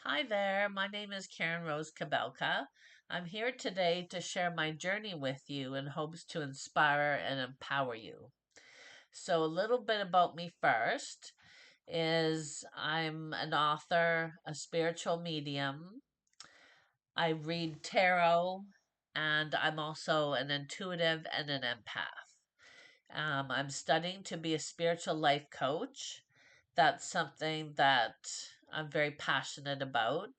Hi there, my name is Karen Rose Kobylka. I'm here today to share my journey with you in hopes to inspire and empower you. So, a little bit about me first is I'm an author, a spiritual medium. I read tarot, and I'm also an intuitive and an empath. I'm studying to be a spiritual life coach. That's something that I'm very passionate about.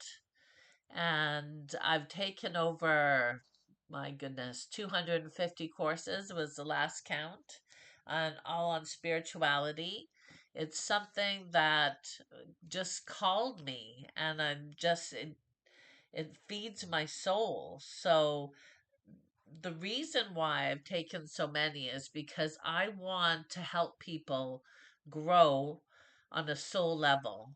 And I've taken over, my goodness, 250 courses was the last count, and all on spirituality. It's something that just called me, and it feeds my soul. So the reason why I've taken so many is because I want to help people grow on a soul level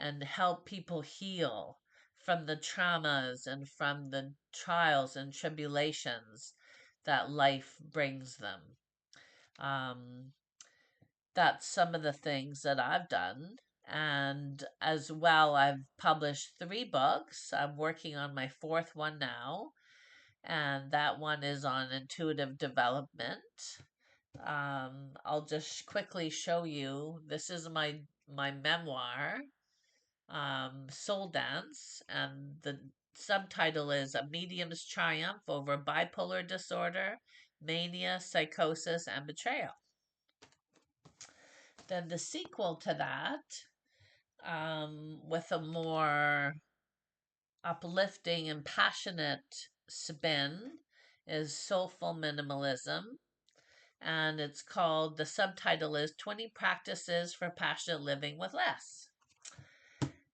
and help people heal from the traumas and from the trials and tribulations that life brings them. Um, that's some of the things that I've done. And as well, I've published 3 books. I'm working on my fourth one now, and that one is on intuitive development. I'll just quickly show you. This is my memoir, Soul Dance, and the subtitle is A Medium's Triumph Over Bipolar Disorder, Mania, Psychosis, and Betrayal. Then the sequel to that, with a more uplifting and passionate spin, is Soulful Minimalism. And it's called, the subtitle is 20 Practices for Passionate Living with Less.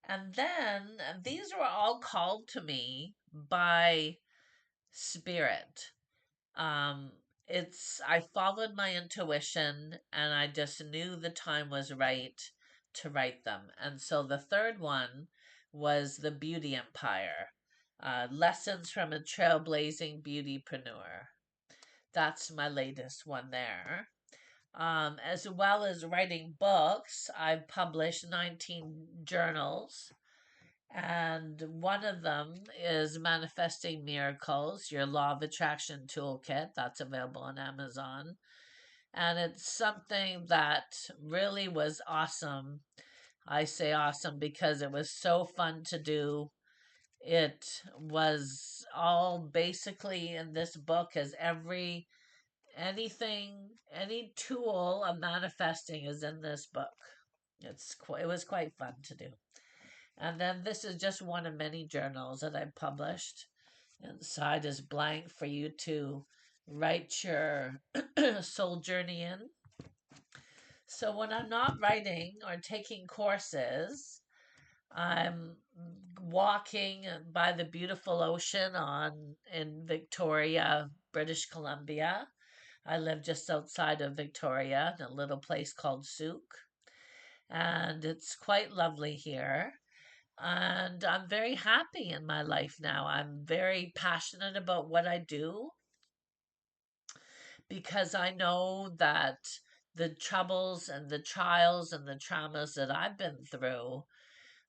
And then these were all called to me by spirit. Um, I followed my intuition and I just knew the time was right to write them. And so the third one was The Beauty Empire, Lessons from a Trailblazing Beautypreneur. That's my latest one there. As well as writing books, I've published 19 journals, and one of them is Manifesting Miracles, your Law of Attraction Toolkit. That's available on Amazon. And it's something that really was awesome. I say awesome because it was so fun to do. It was all basically in this book, as any tool of manifesting is in this book. It was quite fun to do. And then this is just one of many journals that I published. Inside is blank for you to write your soul journey in. So when I'm not writing or taking courses, I'm walking by the beautiful ocean on in Victoria, British Columbia. I live just outside of Victoria in a little place called Souk, and it's quite lovely here. And I'm very happy in my life now. I'm very passionate about what I do because I know that the troubles and the trials and the traumas that I've been through,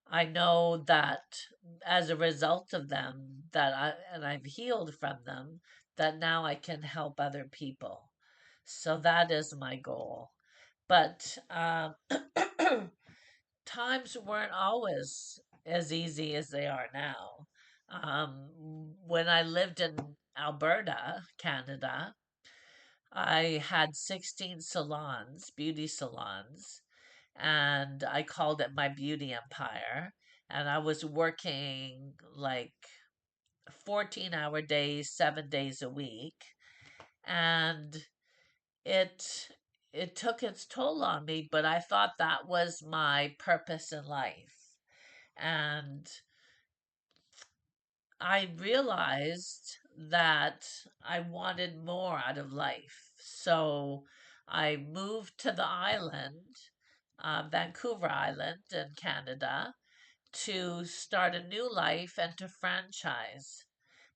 I know that as a result of them, I've healed from them, that now I can help other people. So that is my goal. But times weren't always as easy as they are now. When I lived in Alberta, Canada, I had 16 salons, beauty salons, and I called it my beauty empire. And I was working like 14-hour days, 7 days a week. And it it took its toll on me, but I thought that was my purpose in life. And I realized that I wanted more out of life. So I moved to the island, Vancouver Island in Canada, to start a new life and to franchise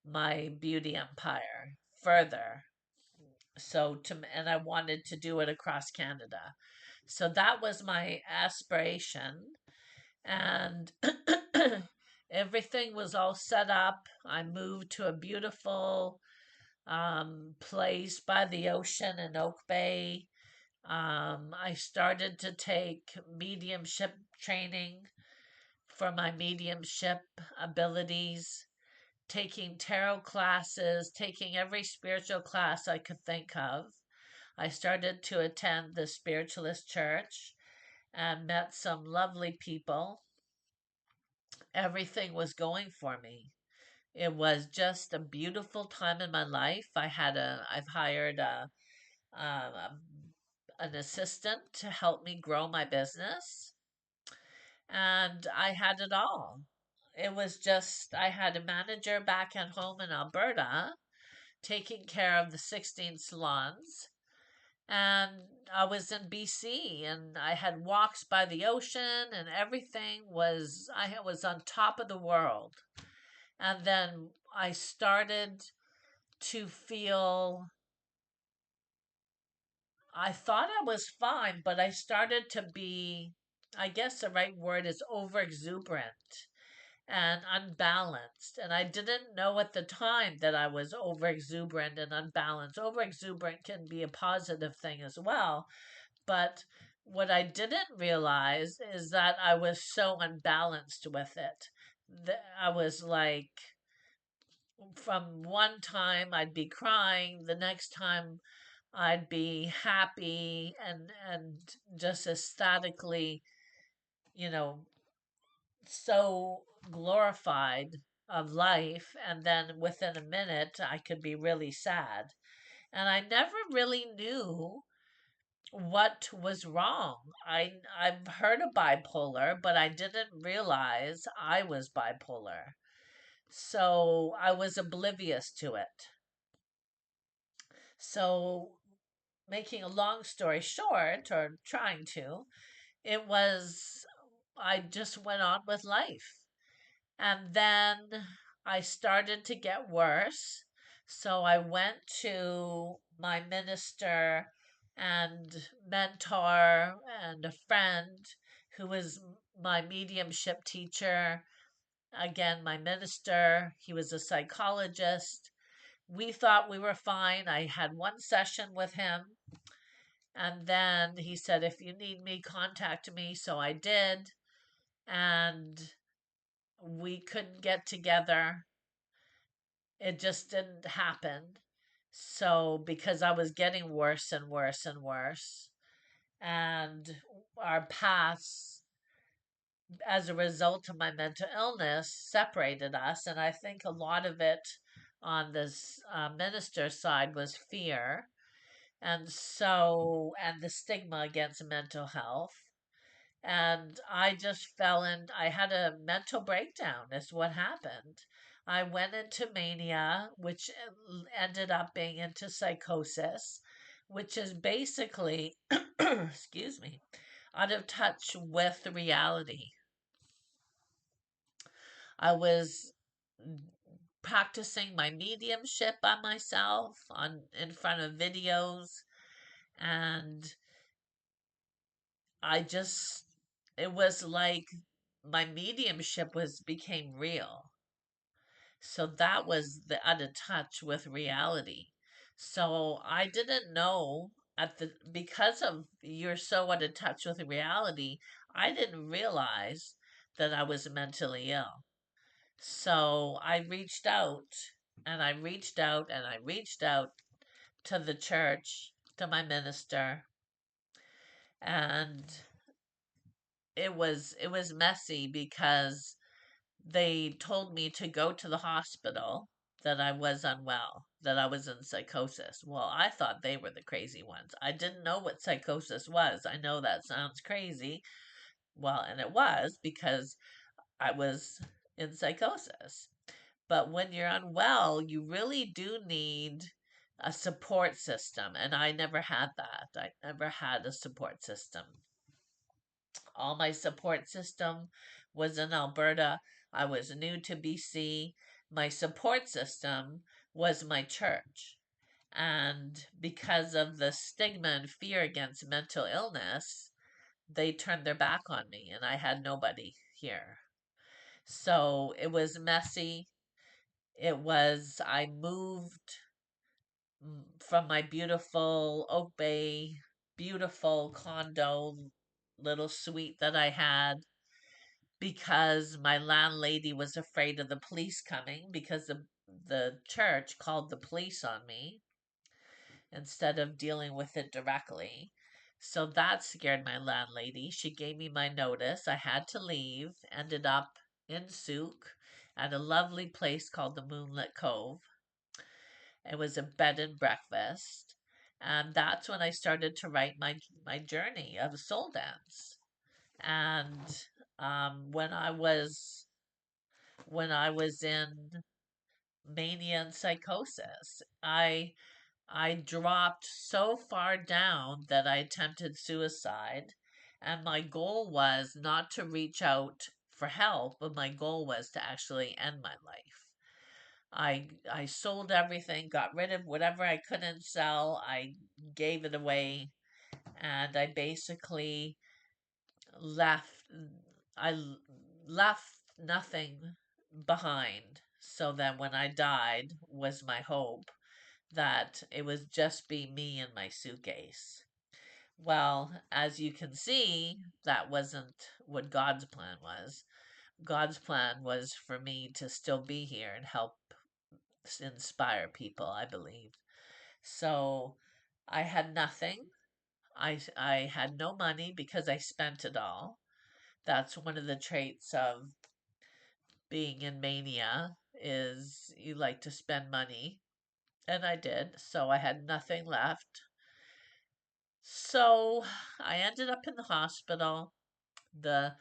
my beauty empire further. And I wanted to do it across Canada. So that was my aspiration. And Everything was all set up. I moved to a beautiful place by the ocean in Oak Bay. I started to take mediumship training for my mediumship abilities, taking tarot classes, taking every spiritual class I could think of. I started to attend the spiritualist church and met some lovely people. Everything was going for me. It was just a beautiful time in my life. I've hired an assistant to help me grow my business, and I had it all. It was just, I had a manager back at home in Alberta taking care of the 16 salons. And I was in BC and I had walks by the ocean and everything was, I was on top of the world. And then I started to feel, I thought I was fine, but I started to be, I guess the right word is over exuberant and unbalanced. And I didn't know at the time that I was over exuberant and unbalanced. Over exuberant can be a positive thing as well. But what I didn't realize is that I was so unbalanced with it. I was like, from one time I'd be crying, the next time I'd be happy and just ecstatically, you know, so glorified of life, and then within a minute I could be really sad. And I never really knew what was wrong. I've heard of bipolar, but I didn't realize I was bipolar. So I was oblivious to it. So making a long story short, or trying to, it was I just went on with life. And then I started to get worse. So I went to my minister and mentor and a friend who was my mediumship teacher. Again, my minister, he was a psychologist. We thought we were fine. I had one session with him, and then he said, if you need me, contact me. So I did. And we couldn't get together. It just didn't happen. So, because I was getting worse and worse and worse, and our paths, as a result of my mental illness, separated us. And I think a lot of it on this minister's side was fear. And the stigma against mental health. And I just I had a mental breakdown, is what happened. I went into mania, which ended up being into psychosis, which is basically, excuse me, out of touch with reality. I was practicing my mediumship by myself in front of videos, and I just it was like my mediumship was became real. So that was the out of touch with reality. So I didn't know at the because of you're so out of touch with reality, I didn't realize that I was mentally ill. So I reached out and I reached out and I reached out to the church, to my minister, and it was messy because they told me to go to the hospital, that I was unwell, that I was in psychosis. Well, I thought they were the crazy ones. I didn't know what psychosis was. I know that sounds crazy. Well, and it was because I was in psychosis. But when you're unwell, you really do need a support system. And I never had that. I never had a support system. All my support system was in Alberta. I was new to BC. My support system was my church. And because of the stigma and fear against mental illness, they turned their back on me and I had nobody here. So it was messy. I moved from my beautiful Oak Bay, beautiful condo, little suite that I had because my landlady was afraid of the police coming because the church called the police on me instead of dealing with it directly. So that scared my landlady. She gave me my notice. I had to leave. Ended up in Souk at a lovely place called the Moonlit Cove. It was a bed and breakfast. And that's when I started to write my journey of soul dance. And when I was in mania and psychosis, I dropped so far down that I attempted suicide. And my goal was not to reach out for help, but my goal was to actually end my life. I sold everything, got rid of whatever I couldn't sell. I gave it away, and I basically left I left nothing behind. So that when I died was my hope that it would just be me and my suitcase. Well, as you can see, that wasn't what God's plan was. God's plan was for me to still be here and help inspire people, I believe. So I had nothing. I had no money because I spent it all. That's one of the traits of being in mania is you like to spend money, and I did. So I had nothing left. So I ended up in the hospital. The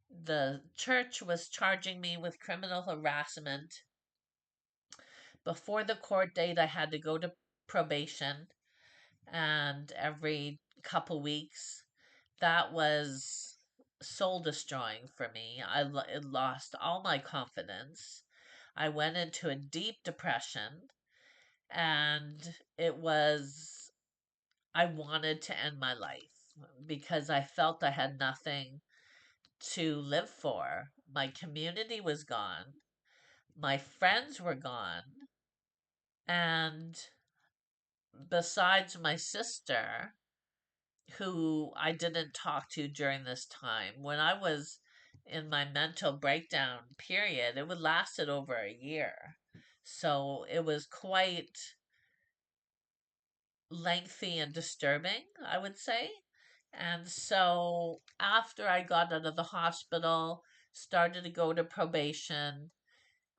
the church was charging me with criminal harassment. Before the court date, I had to go to probation, and every couple weeks, that was soul destroying for me. It lost all my confidence. I went into a deep depression, and I wanted to end my life because I felt I had nothing to live for. My community was gone, my friends were gone, and besides my sister, who I didn't talk to during this time, when I was in my mental breakdown period, it would lasted over a year. So it was quite lengthy and disturbing, I would say. And so after I got out of the hospital, started to go to probation,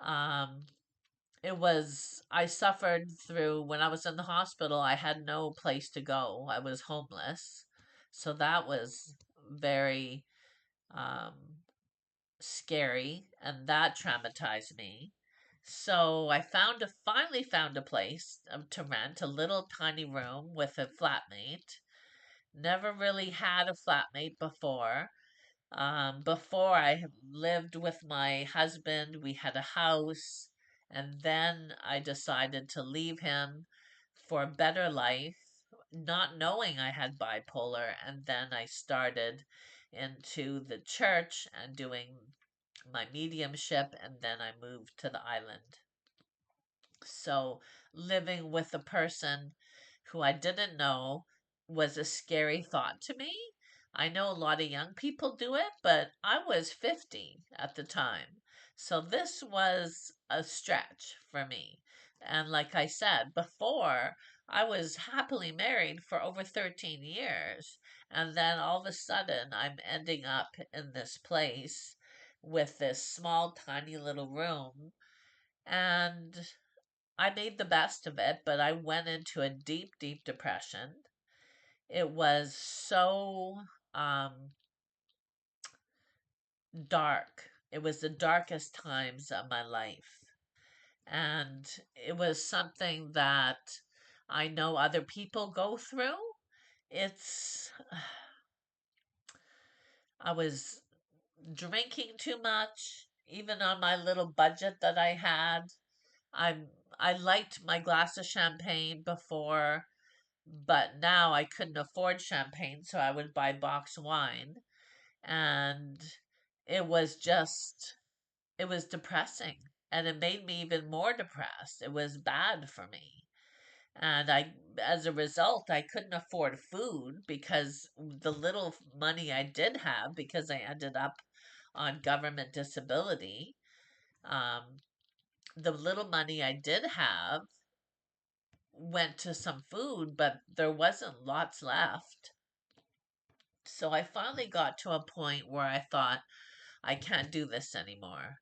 um, I suffered through when I was in the hospital, I had no place to go. I was homeless. So that was very um, scary and that traumatized me. So finally found a place to rent, a little tiny room with a flatmate. Never really had a flatmate before. Before I lived with my husband, we had a house, and then I decided to leave him for a better life, not knowing I had bipolar. And then I started into the church and doing my mediumship, and then I moved to the island. So living with a person who I didn't know was a scary thought to me. I know a lot of young people do it, but I was 50 at the time. So this was a stretch for me. And like I said before, I was happily married for over 13 years. And then all of a sudden, I'm ending up in this place with this small, tiny little room. And I made the best of it, but I went into a deep, deep depression. It was so dark. It was the darkest times of my life. And it was something that I know other people go through. It's, I was drinking too much, even on my little budget that I had. I'm, I liked my glass of champagne before, but now I couldn't afford champagne, so I would buy box wine. And it was just, it was depressing, and it made me even more depressed. It was bad for me. And as a result, I couldn't afford food because the little money I did have, because I ended up on government disability, um, the little money I did have went to some food, but there wasn't lots left. So I finally got to a point where I thought, I can't do this anymore.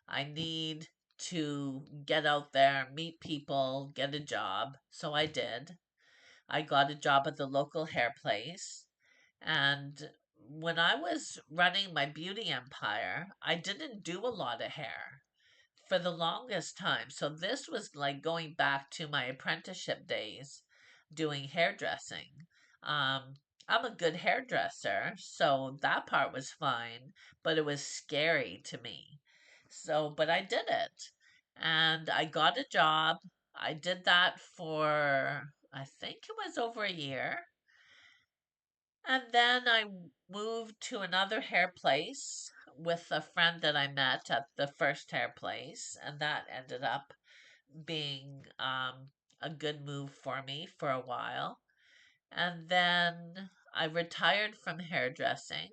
I need to get out there, meet people, get a job. So I did. I got a job at the local hair place. And when I was running my beauty empire, I didn't do a lot of hair for the longest time. So this was like going back to my apprenticeship days doing hairdressing. Um, I'm a good hairdresser, so that part was fine, but it was scary to me. So, but I did it and I got a job. I did that for, I think it was over a year. And then I moved to another hair place with a friend that I met at the first hair place, and that ended up being a good move for me for a while. And then I retired from hairdressing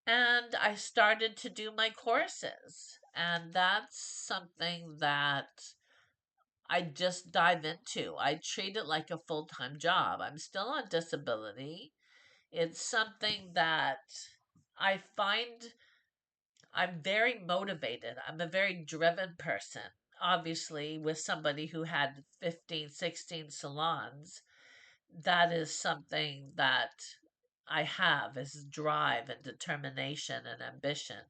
and I started to do my courses. And that's something that I just dive into. I treat it like a full time job. I'm still on disability. It's something that I find I'm very motivated. I'm a very driven person. Obviously, with somebody who had 15, 16 salons, that is something that I have is drive and determination and ambition.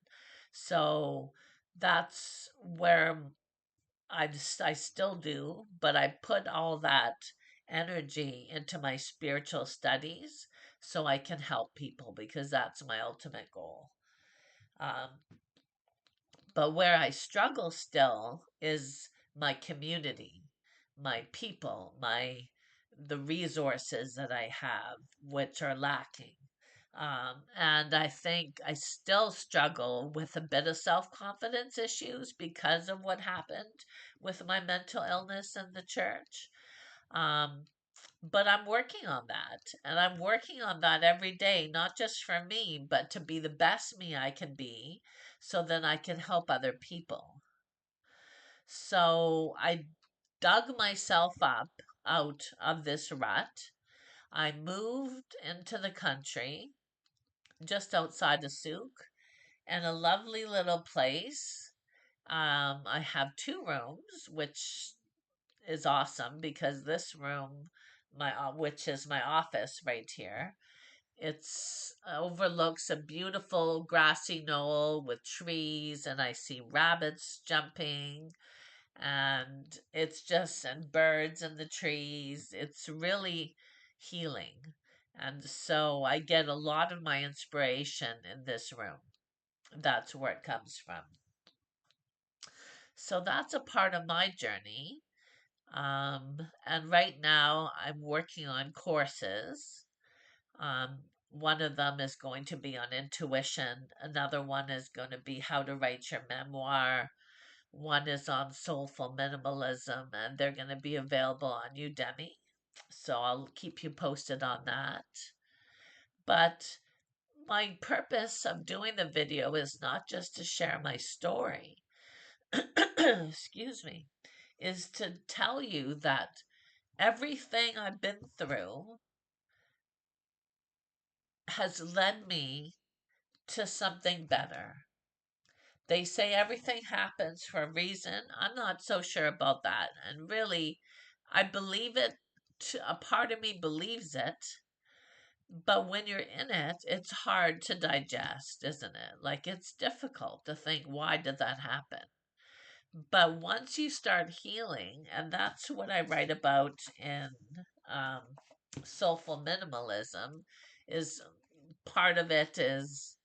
So that's where I still do, but I put all that energy into my spiritual studies so I can help people because that's my ultimate goal. Um, but where I struggle still is my community, my people, the resources that I have, which are lacking. And I think I still struggle with a bit of self confidence issues because of what happened with my mental illness in the church. Um, but I'm working on that, and I'm working on that every day, not just for me, but to be the best me I can be so then I can help other people. So I dug myself up out of this rut. I moved into the country just outside of Souk in a lovely little place. I have two rooms, which is awesome because this room, which is my office right here, it's overlooks a beautiful grassy knoll with trees, and I see rabbits jumping, and it's just and birds in the trees. It's really healing. And so I get a lot of my inspiration in this room. That's where it comes from. So that's a part of my journey. And right now I'm working on courses. One of them is going to be on intuition. Another one is going to be how to write your memoir. One is on soulful minimalism, and they're going to be available on Udemy. So I'll keep you posted on that. But my purpose of doing the video is not just to share my story, excuse me, is to tell you that everything I've been through has led me to something better. They say everything happens for a reason. I'm not so sure about that. And really, I believe it. A part of me believes it. But when you're in it, it's hard to digest, isn't it? Like it's difficult to think, why did that happen? But once you start healing, and that's what I write about in um, soulful minimalism, is part of it is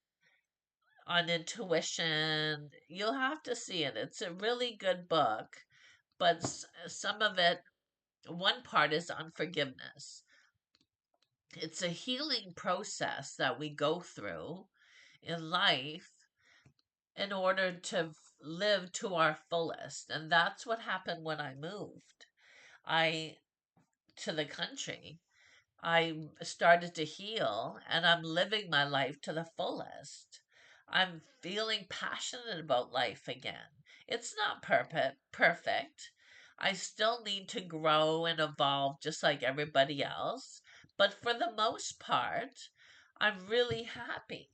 on intuition. You'll have to see it. It's a really good book, but some of it, one part is unforgiveness. It's a healing process that we go through in life in order to live to our fullest. And that's what happened when I moved. I to the country. I started to heal and I'm living my life to the fullest. I'm feeling passionate about life again. It's not perfect. I still need to grow and evolve just like everybody else, but for the most part, I'm really happy.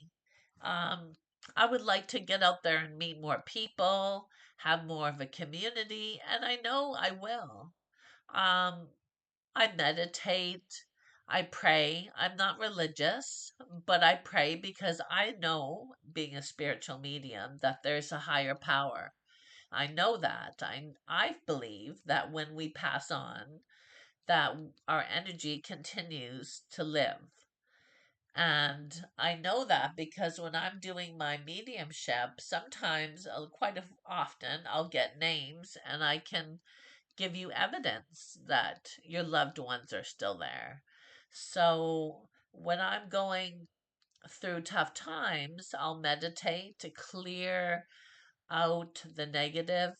Um, I would like to get out there and meet more people, have more of a community, and I know I will. Um, I meditate, I pray. I'm not religious, but I pray because I know, being a spiritual medium, that there's a higher power. I know that. I believe that when we pass on, that our energy continues to live. And I know that because when I'm doing my mediumship, sometimes, often, I'll get names and I can give you evidence that your loved ones are still there. So when I'm going through tough times, I'll meditate to clear out the negative,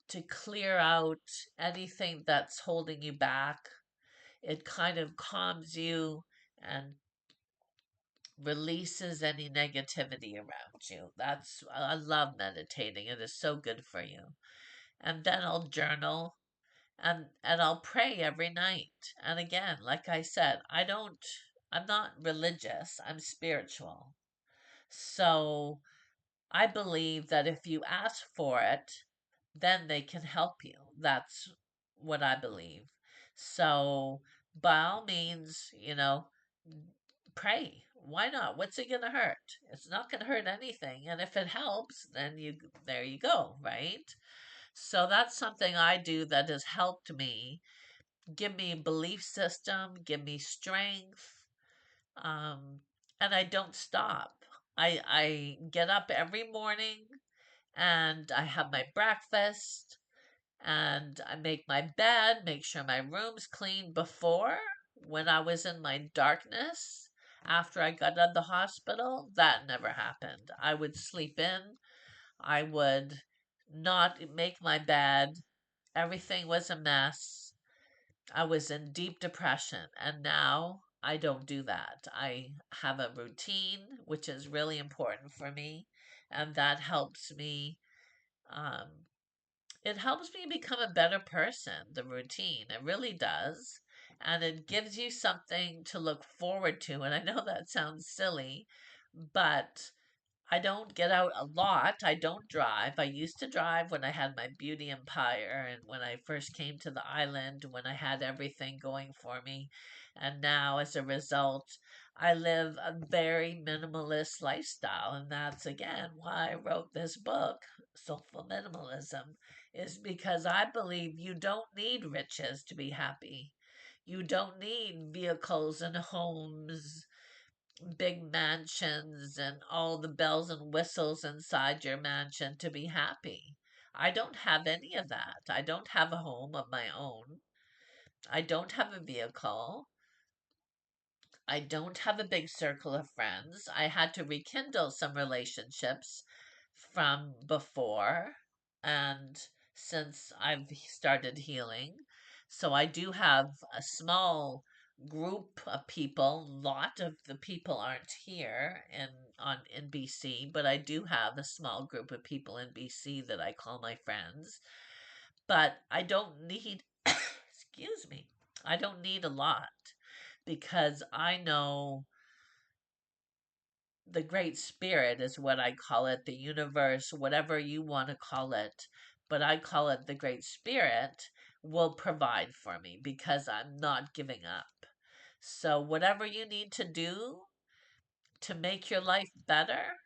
to clear out anything that's holding you back. It kind of calms you and releases any negativity around you. I love meditating. It is so good for you. And then I'll journal and I'll pray every night. And again, like I said, I'm not religious, I'm spiritual. So I believe that if you ask for it, then they can help you. That's what I believe. So by all means, pray. Why not? What's it going to hurt? It's not going to hurt anything. And if it helps, then there you go, right? So that's something I do that has helped me, give me a belief system, give me strength, um, and I don't stop. I get up every morning and I have my breakfast and I make my bed, make sure my room's clean. Before, when I was in my darkness, after I got out of the hospital, that never happened. I would sleep in, I would not make my bed, everything was a mess. I was in deep depression, and now I don't do that. I have a routine, which is really important for me, and that helps me. Um, it helps me become a better person, the routine. It really does. And it gives you something to look forward to. And I know that sounds silly, but I don't get out a lot. I don't drive. I used to drive when I had my beauty empire and when I first came to the island, when I had everything going for me. And now, as a result, I live a very minimalist lifestyle. And that's again why I wrote this book, Soulful Minimalism, is because I believe you don't need riches to be happy. You don't need vehicles and homes, big mansions and all the bells and whistles inside your mansion to be happy. I don't have any of that. I don't have a home of my own. I don't have a vehicle. I don't have a big circle of friends. I had to rekindle some relationships from before and since I've started healing. So I do have a small group of people. A lot of the people aren't here in BC, but I do have a small group of people in BC that I call my friends. But I don't need excuse me. I don't need a lot because I know the Great Spirit is what I call it, the universe, whatever you want to call it, but I call it the Great Spirit, will provide for me because I'm not giving up. So, whatever you need to do to make your life better,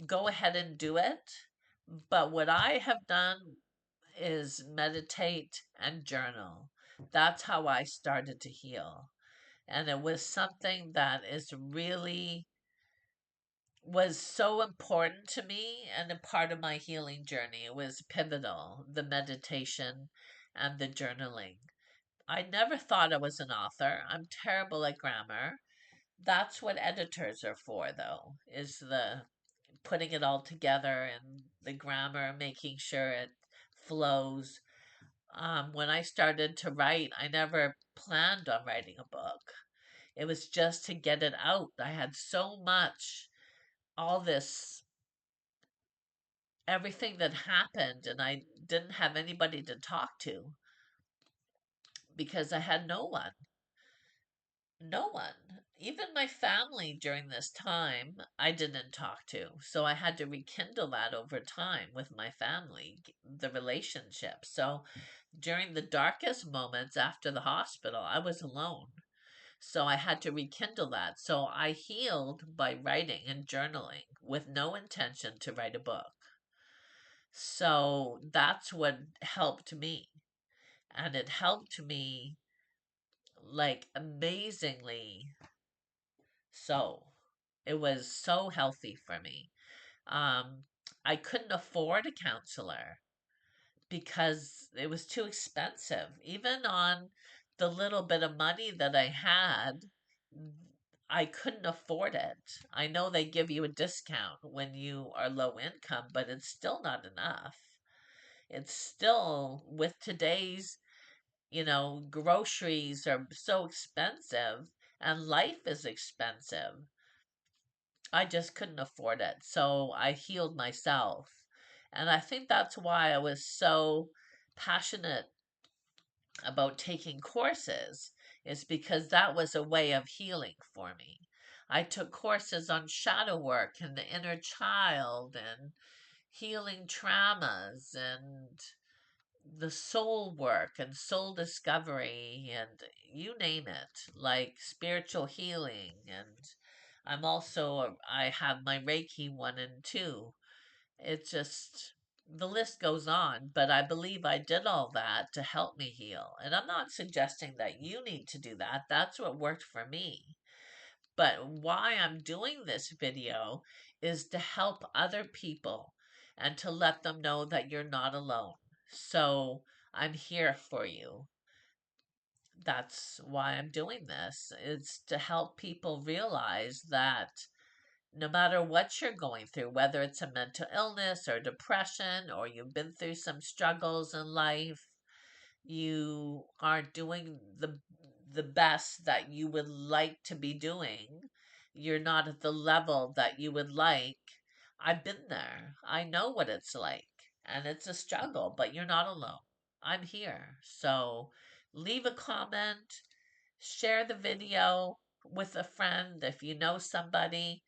go ahead and do it. But what I have done is meditate and journal. That's how I started to heal. And it was something that is really was so important to me and a part of my healing journey. It was pivotal, the meditation and the journaling. I never thought I was an author. I'm terrible at grammar. That's what editors are for, though, is the putting it all together and the grammar, making sure it flows. When I started to write, I never planned on writing a book. It was just to get it out. I had so much, all this, everything that happened, and I didn't have anybody to talk to because I had no one. No one. Even my family during this time, I didn't talk to. So I had to rekindle that over time with my family, the relationship. So during the darkest moments after the hospital, I was alone. So I had to rekindle that. So I healed by writing and journaling with no intention to write a book. So that's what helped me. And it helped me like amazingly so. It was so healthy for me. Um, I couldn't afford a counselor because it was too expensive. Even on the little bit of money that I had, I couldn't afford it. I know they give you a discount when you are low income, but it's still not enough. It's still, with today's, groceries are so expensive and life is expensive. I just couldn't afford it. So I healed myself. And I think that's why I was so passionate about taking courses, is because that was a way of healing for me. I took courses on shadow work and the inner child and healing traumas and the soul work and soul discovery and you name it, like spiritual healing. And I have my Reiki 1 and 2. It's just, the list goes on, but I believe I did all that to help me heal. And I'm not suggesting that you need to do that. That's what worked for me. But why I'm doing this video is to help other people and to let them know that you're not alone. So I'm here for you. That's why I'm doing this. It's to help people realize that no matter what you're going through, whether it's a mental illness or depression, or you've been through some struggles in life, you are doing the best that you would like to be doing. You're not at the level that you would like. I've been there. I know what it's like. And it's a struggle, but you're not alone. I'm here. So leave a comment, share the video with a friend if you know somebody.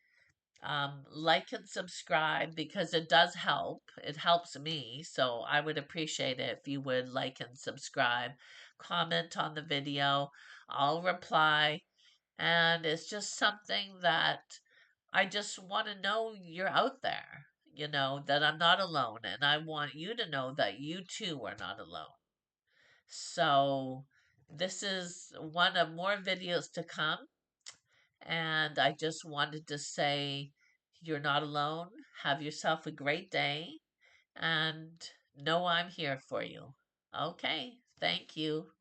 Like and subscribe because it does help. It helps me. So I would appreciate it if you would like and subscribe. Comment on the video. I'll reply. And it's just something that I just want to know you're out there, that I'm not alone. And I want you to know that you too are not alone. So this is one of more videos to come. And I just wanted to say you're not alone. Have yourself a great day and know I'm here for you. Okay, thank you.